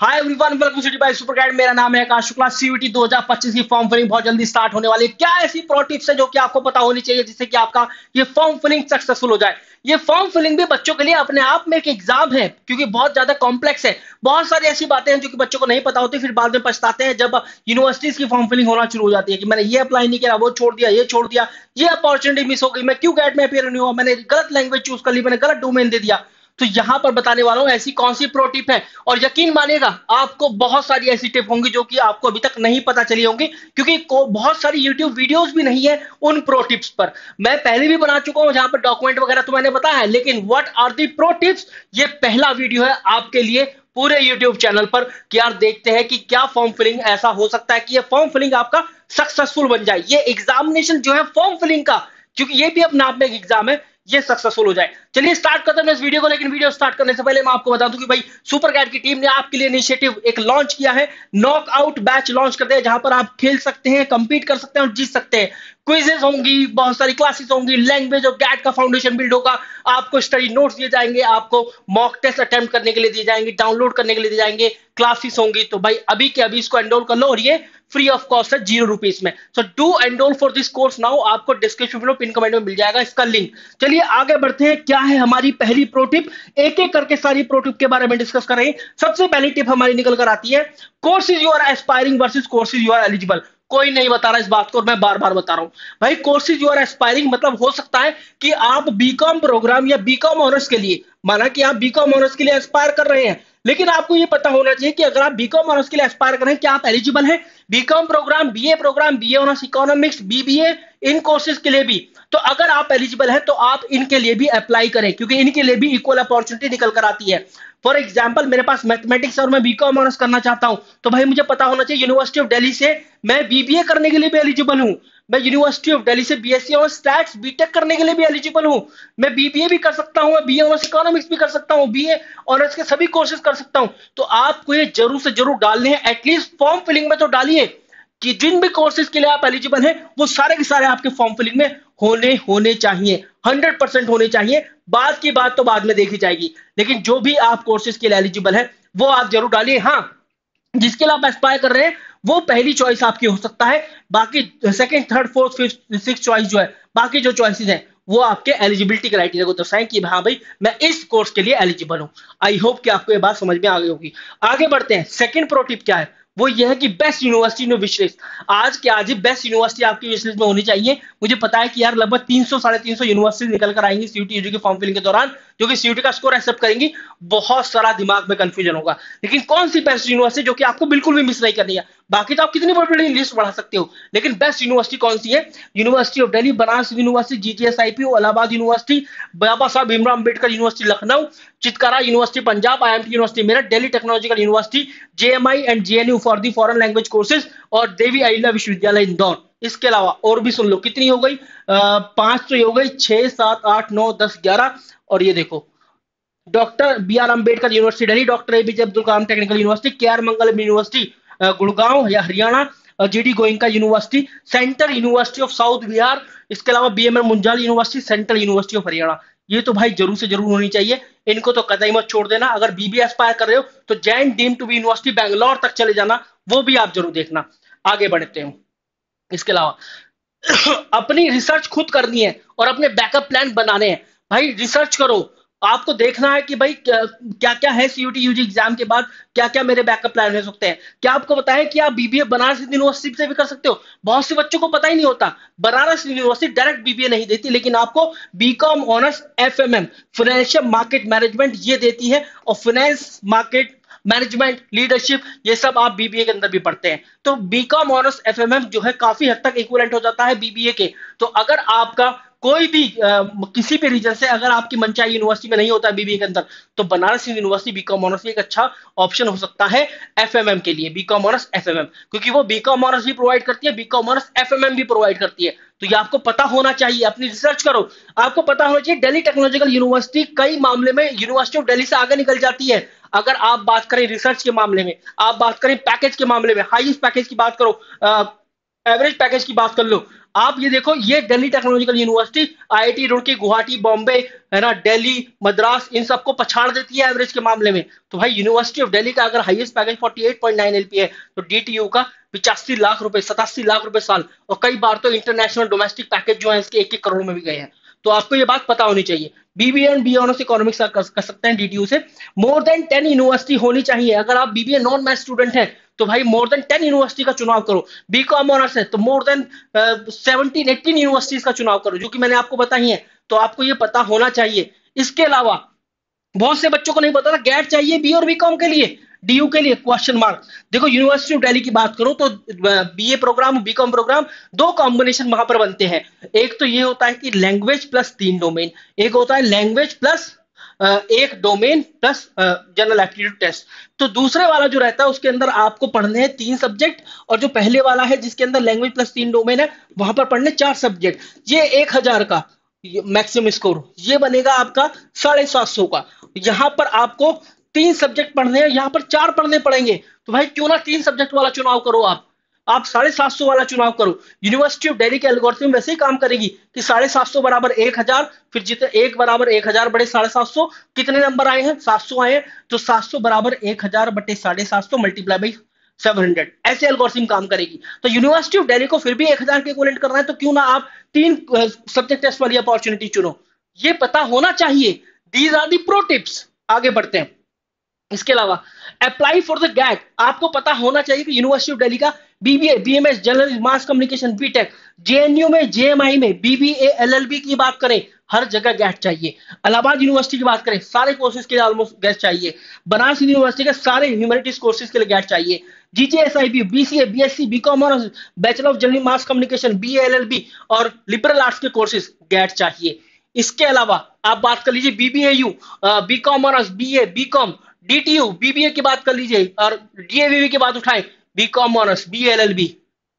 Hi everyone, welcome to city by super guide. मेरा नाम है आकाश शुक्ला। सीयूटी 2025 की फॉर्म फिलिंग बहुत जल्दी स्टार्ट होने वाली है। क्या ऐसी प्रो टिप्स है जो कि आपको पता होनी चाहिए जिससे कि आपका ये फॉर्म फिलिंग सक्सेसफुल हो जाए। ये फॉर्म फिलिंग भी बच्चों के लिए अपने आप में एक एग्जाम है, क्योंकि बहुत ज्यादा कॉम्प्लेक्स है। बहुत सारी ऐसी बातें हैं जो कि बच्चों को नहीं पता होती, फिर बाद में पछताते हैं जब यूनिवर्सिटीज की फॉर्म फिलिंग होना शुरू हो जाती है कि मैंने ये अप्लाई नहीं किया, वो छोड़ दिया, ये छोड़ दिया, ये अपॉर्चुनिटी मिस हो गई, मैं क्यों गैट में अपियर नहीं हुआ, मैंने गलत लैंग्वेज चूज कर ली, मैंने गलत डोमेन दे दिया। तो यहां पर बताने वाला हूं ऐसी कौन सी प्रो टिप है, और यकीन मानिएगा आपको बहुत सारी ऐसी टिप होंगी जो कि आपको अभी तक नहीं पता चली होंगी, क्योंकि बहुत सारी यूट्यूब वीडियोस भी नहीं है उन प्रो टिप्स पर। मैं पहले भी बना चुका हूं जहां पर डॉक्यूमेंट वगैरह तो मैंने बताया है, लेकिन what are the pro tips, ये पहला वीडियो है आपके लिए पूरे यूट्यूब चैनल पर कि यार देखते हैं कि क्या फॉर्म फिलिंग ऐसा हो सकता है कि ये फॉर्म फिलिंग आपका सक्सेसफुल बन जाए, ये एग्जामिनेशन जो है फॉर्म फिलिंग का, क्योंकि ये भी अपने आप में एक एग्जाम है, ये सक्सेसफुल हो जाए। चलिए स्टार्ट करते हैं इस वीडियो को। लेकिन वीडियो स्टार्ट करने से पहले मैं आपको बता दूं कि भाई सुपर कैट की टीम ने आपके लिए इनिशिएटिव एक लॉन्च किया है, नॉकआउट बैच लॉन्च करते हैं, जहां पर आप खेल सकते हैं, कंपीट कर सकते हैं और जीत सकते हैं। क्विजेस होंगी, बहुत सारी क्लासेस होंगी, लैंग्वेज और गैट का फाउंडेशन बिल्ड होगा, आपको स्टडी नोट्स दिए जाएंगे, आपको मॉक टेस्ट अटेम्प्ट करने के लिए दिए जाएंगे, डाउनलोड करने के लिए दिए जाएंगे, क्लासेस होंगी। तो भाई अभी के अभी इसको एनरोल कर लो, और ये फ्री ऑफ कॉस्ट है, ₹0 में। So do enrol for this course now. आपको डिस्क्रिप्शन में पिन कमेंट में मिल जाएगा इसका लिंक। चलिए आगे बढ़ते हैं, क्या है हमारी पहली प्रो टिप। एक एक करके सारी प्रो टिप के बारे में डिस्कस कर रहे हैं। सबसे पहली टिप हमारी निकल कर आती है, courses you are aspiring versus courses you are eligible. कोई नहीं बता रहा इस बात को, और मैं बार बार बता रहा हूं। भाई कोर्सेज यू आर एस्पायरिंग मतलब हो सकता है कि आप बीकॉम प्रोग्राम या बीकॉम ऑनर्स के लिए, माना कि आप बीकॉम ऑनर्स के लिए एस्पायर कर रहे हैं, लेकिन आपको यह पता होना चाहिए कि अगर आप बीकॉम ऑनर्स के लिए एस्पायर कर रहे हैं, क्या आप एलिजिबल हैं BCom program, BA honours economics, BBA, इन कोर्सेज के लिए भी। तो अगर आप एलिजिबल हैं तो आप इनके लिए भी अप्लाई करें, क्योंकि इनके लिए भी इक्वल अपॉर्चुनिटी निकल कर आती है। फॉर एग्जाम्पल मेरे पास मैथमेटिक्स और मैं बीकॉम ऑनर्स करना चाहता हूं, तो भाई मुझे पता होना चाहिए यूनिवर्सिटी ऑफ दिल्ली से मैं बीबीए करने के लिए भी एलिजिबल हूं, मैं यूनिवर्सिटी ऑफ दिल्ली से बीएससी ऑनर्स स्टैट्स बीटेक करने के लिए भी एलिजिबल हूं, मैं बीबीए भी कर सकता हूं, मैं बीए ऑनर्स इकोनॉमिक्स भी कर सकता हूं, बीए ऑनर्स के सभी कोर्सेज कर सकता हूं। तो आपको ये जरूर से जरूर डालने हैं, एटलीस्ट फॉर्म फिलिंग में तो डालिए कि जिन भी कोर्सेज के लिए आप एलिजिबल हैं वो सारे के सारे आपके फॉर्म फिलिंग में होने चाहिए, 100% होने चाहिए। बाद की बात तो बाद में देखी जाएगी, लेकिन जो भी आप कोर्सेज के लिए एलिजिबल है वो आप जरूर डालिए। हाँ, जिसके लिए आप एस्पायर कर रहे हैं वो पहली चॉइस आपकी हो सकता है, बाकी second, third, fourth, fifth, six choice जो है, बाकी जो चॉइसेस हैं वो आपके एलिजिबिलिटी क्राइटेरिया को दर्शाएं कि हाँ भाई मैं इस कोर्स के लिए एलिजिबल हूं। आई होप कि आपको ये बात समझ में आ गई होगी। आगे बढ़ते हैं, सेकंड प्रो टिप क्या है, वो ये है कि best university no wish list. आज के आज ही बेस्ट यूनिवर्सिटी आपकी विश लिस्ट में होनी चाहिए। मुझे पता है कि यार लगभग 300 350 यूनिवर्सिटी निकल कर आएंगी सीयूटी यूजी के फॉर्म फिलिंग के दौरान, जो कि सीयूटी का स्कोर एक्सेप्ट करेंगी। बहुत सारा दिमाग में कंफ्यूजन होगा, लेकिन कौन सी बेस्ट यूनिवर्सिटी जो कि आपको बिल्कुल भी मिस नहीं करनी है। बाकी तो आप कितनी बड़ी बड़ी लिस्ट बढ़ा सकते हो, लेकिन बेस्ट यूनिवर्सिटी कौन सी है? University of Delhi, Banaras University, GGSIP, Allahabad University, Baba Sahab Bhimrao Ambedkar University Lucknow, Chitkara University Punjab, IMT University Meerut, Delhi Technological University, JMI and JNU for the foreign language courses, और देवी अहिल्या विश्वविद्यालय इंदौर। इसके अलावा और भी सुन लो, कितनी हो गई? 5 तो हो गई, 6, 7, 8, 9, 10, 11, और ये देखो doctor B R Ambedkar University Delhi, doctor APJ Abdul Kalam Technical University, K R Mangalam University Gurgaon या Haryana, GD Goenka University, Central University of South Bihar, इसके अलावा BMN Munjal University, Central University of Haryana. ये तो भाई जरूर से जरूर होनी चाहिए, इनको तो कतई मत छोड़ देना। अगर बीबीए एस्पायर कर रहे हो तो Jain deem to be university Bangalore तक चले जाना, वो भी आप जरूर देखना। आगे बढ़ते हैं, इसके अलावा अपनी रिसर्च खुद करनी है और अपने बैकअप प्लान बनाने हैं। भाई रिसर्च करो, आपको देखना है कि भाई क्या क्या है सीयूटी यूजी एग्जाम के बाद, क्या क्या मेरे बैकअप प्लान हो सकते हैं। क्या आपको पता है कि आप बीबीए बनारस यूनिवर्सिटी से भी कर सकते हो? बहुत से बच्चों को पता ही नहीं होता, बनारस यूनिवर्सिटी डायरेक्ट बीबीए नहीं देती, लेकिन आपको BCom honours FMM, financial market management, ये देती है, और फाइनेंस मार्केट मैनेजमेंट, लीडरशिप, ये सब आप बीबीए के अंदर भी पढ़ते हैं। तो बीकॉम ऑनर्स एफएमएम जो है काफी हद तक इक्विवेलेंट हो जाता है बीबीए के। तो अगर आपका कोई भी किसी भी रीजन से अगर आपकी मनचाही यूनिवर्सिटी में नहीं होता बीबीए के अंदर, तो बनारस यूनिवर्सिटी बीकॉम ऑनर्स एक अच्छा ऑप्शन हो सकता है एफएमएम के लिए, बीकॉम ऑनर्स एफएमएम, क्योंकि वो बीकॉम ऑनर्स भी प्रोवाइड करती है, बीकॉम ऑनर्स एफएमएम भी प्रोवाइड करती है। तो ये आपको पता होना चाहिए, अपनी रिसर्च करो। आपको पता होना चाहिए दिल्ली टेक्नोलॉजिकल यूनिवर्सिटी कई मामले में यूनिवर्सिटी ऑफ दिल्ली से आगे निकल जाती है। अगर आप बात करें रिसर्च के मामले में, आप बात करें पैकेज के मामले में, हाईएस्ट पैकेज की बात करो, एवरेज पैकेज की बात कर लो, आप ये देखो, ये Delhi Technological university, IIT Roorkee, Guwahati, Bombay, है ना, दिल्ली, मद्रास, इन सबको पछाड़ देती है एवरेज के मामले में। तो भाई यूनिवर्सिटी ऑफ दिल्ली का अगर हाईएस्ट पैकेज 48.9 एलपी है, तो डीटीयू का 85 लाख रुपए, 87 लाख रुपए साल, और कई बार तो इंटरनेशनल डोमेस्टिक पैकेज जो है इसके 1-1 करोड़ में भी गए हैं। तो आपको ये बात पता होनी चाहिए। BBA and B honours economics कर सकते हैं डीटीयू से। मोर देन 10 यूनिवर्सिटी होनी चाहिए। अगर आप बीबीए नॉन मैथ स्टूडेंट हैं तो भाई मोर देन 10 यूनिवर्सिटी का चुनाव करो। बीकॉम ऑनर्स है तो मोर देन 17-18 यूनिवर्सिटीज का चुनाव करो, जो कि मैंने आपको बताई है। तो आपको ये पता होना चाहिए। इसके अलावा बहुत से बच्चों को नहीं पता था गैट चाहिए बी और बीकॉम के लिए, डीयू के लिए क्वेश्चन मार्क। देखो यूनिवर्सिटी ऑफ दिल्ली की बात करूं तो बीए प्रोग्राम, बीकॉम प्रोग्राम, दो कॉम्बिनेशन वहां पर बनते हैं। एक तो ये होता है कि लैंग्वेज प्लस 3 डोमेन, एक होता है लैंग्वेज प्लस एक domain plus general aptitude test. तो दूसरे वाला जो रहता है उसके अंदर आपको पढ़ने हैं 3 सब्जेक्ट, और जो पहले वाला है जिसके अंदर लैंग्वेज प्लस 3 डोमेन है, वहां पर पढ़ने 4 सब्जेक्ट। ये 1,000 का मैक्सिमम स्कोर, ये बनेगा आपका 750 का। यहां पर आपको 3 सब्जेक्ट पढ़ने हैं, यहां पर 4 पढ़ने पड़ेंगे। तो भाई क्यों ना 3 सब्जेक्ट वाला चुनाव करो आप 750 वाला चुनाव करो। यूनिवर्सिटी ऑफ दिल्ली के एल्गोरिथम वैसे ही काम करेगी कि 750 बराबर 1,000, फिर जितने 1 बराबर 1,000 बटे 750, कितने नंबर आए हैं, 700 आए हैं, तो 700 बराबर 1,000 बटे 750 मल्टीप्लाई बाई 700, ऐसे एल्गोरिथम काम करेगी। तो यूनिवर्सिटी ऑफ दिल्ली को फिर भी 1,000 के इक्विवेलेंट करना है, तो क्यों ना आप 3 सब्जेक्ट टेस्ट वाली अपॉर्चुनिटी चुनो। ये पता होना चाहिए। These are the pro tips. आगे बढ़ते हैं। इसके अलावा अप्लाई फॉर द गैट, आपको पता होना चाहिए कि यूनिवर्सिटी ऑफ दिल्ली का BBA, BMS, journalism, mass communication, BTech, JNU में, जेएमआई में, बीबीए, एलएलबी की बात करें, हर जगह गैट चाहिए। इलाहाबाद यूनिवर्सिटी की बात करें, सारे कोर्सेज के लिए ऑलमोस्ट गैट चाहिए। बनारस यूनिवर्सिटी के सारे ह्यूमैनिटीज कोर्सेज के लिए गैट चाहिए। जीजीएसआईबी, बीसीए, बीएससी, बीकॉम और bachelor of journalism, mass communication, BA, LLB और लिबरल आर्ट्स के कोर्सेज गैट चाहिए। इसके अलावा आप बात कर लीजिए BBAU, BCom honours, BA, BCom, DTU, BBA की बात कर लीजिए, और डीएवीवी की बात उठाएं, बीकॉम ऑनर्स, बीएलएलबी,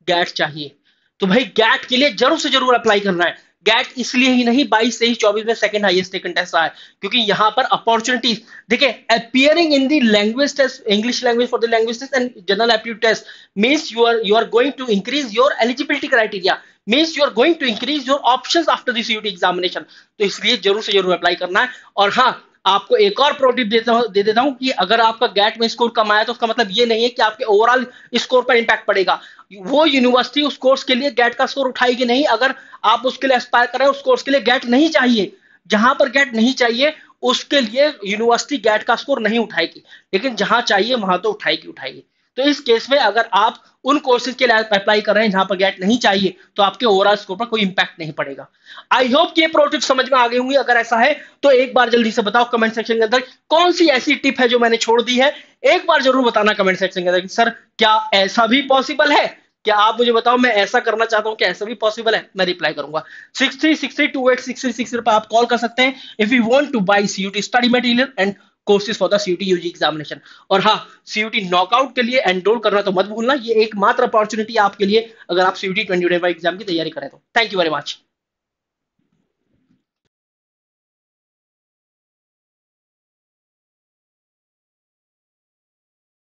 गैट चाहिए। तो भाई गैट के लिए जरूर से जरूर अप्लाई करना है। गैट इसलिए ही नहीं, 22, 23, 24 में सेकंड हाईएस्ट टेकन टेस्ट रहा है, क्योंकि यहां पर अपॉर्चुनिटीज देखिए, appearing in the language test, English language for the language test and general aptitude test means you are going to increase your eligibility criteria, means you are going to increase your options after the CUT examination। तो इसलिए जरूर से जरूर apply करना है। और हाँ, आपको एक और प्रो टिप दे देता हूं कि अगर आपका गैट में स्कोर कम आया तो उसका मतलब ये नहीं है कि आपके ओवरऑल स्कोर पर इंपैक्ट पड़ेगा। वो यूनिवर्सिटी उस कोर्स के लिए गैट का स्कोर उठाएगी नहीं। अगर आप उसके लिए एस्पायर कर रहे हैं, उस कोर्स के लिए गैट नहीं चाहिए, जहां पर गैट नहीं चाहिए उसके लिए यूनिवर्सिटी गैट का स्कोर नहीं उठाएगी, लेकिन जहां चाहिए वहां तो उठाएगी। तो इस केस में अगर आप उन कोर्सेज के लिए अप्लाई कर रहे हैं जहां पर गैट नहीं चाहिए, तो आपके ओवरऑल स्कोर पर कोई इंपैक्ट नहीं पड़ेगा। आई होप कि ये प्रो टिप समझ में आ गई होंगी। अगर ऐसा है तो एक बार जल्दी से बताओ कमेंट सेक्शन के अंदर, कौन सी ऐसी टिप है जो मैंने छोड़ दी है। एक बार जरूर बताना कमेंट सेक्शन के अंदर कि सर क्या ऐसा भी पॉसिबल है, क्या आप मुझे बताओ, मैं ऐसा करना चाहता हूं, क्या ऐसा भी पॉसिबल है। मैं रिप्लाई करूंगा। 6363286363 पर आप कॉल कर सकते हैं if you want to buy CUET study material and courses for the CUET UG examination. और हाँ, सीयूटी नॉकआउट के लिए एनरोल करना तो मत भूलना। ये एकमात्र अपॉर्चुनिटी आपके लिए अगर आप सीयूटी 2025 एग्जाम की तैयारी करें तो। Thank you very much.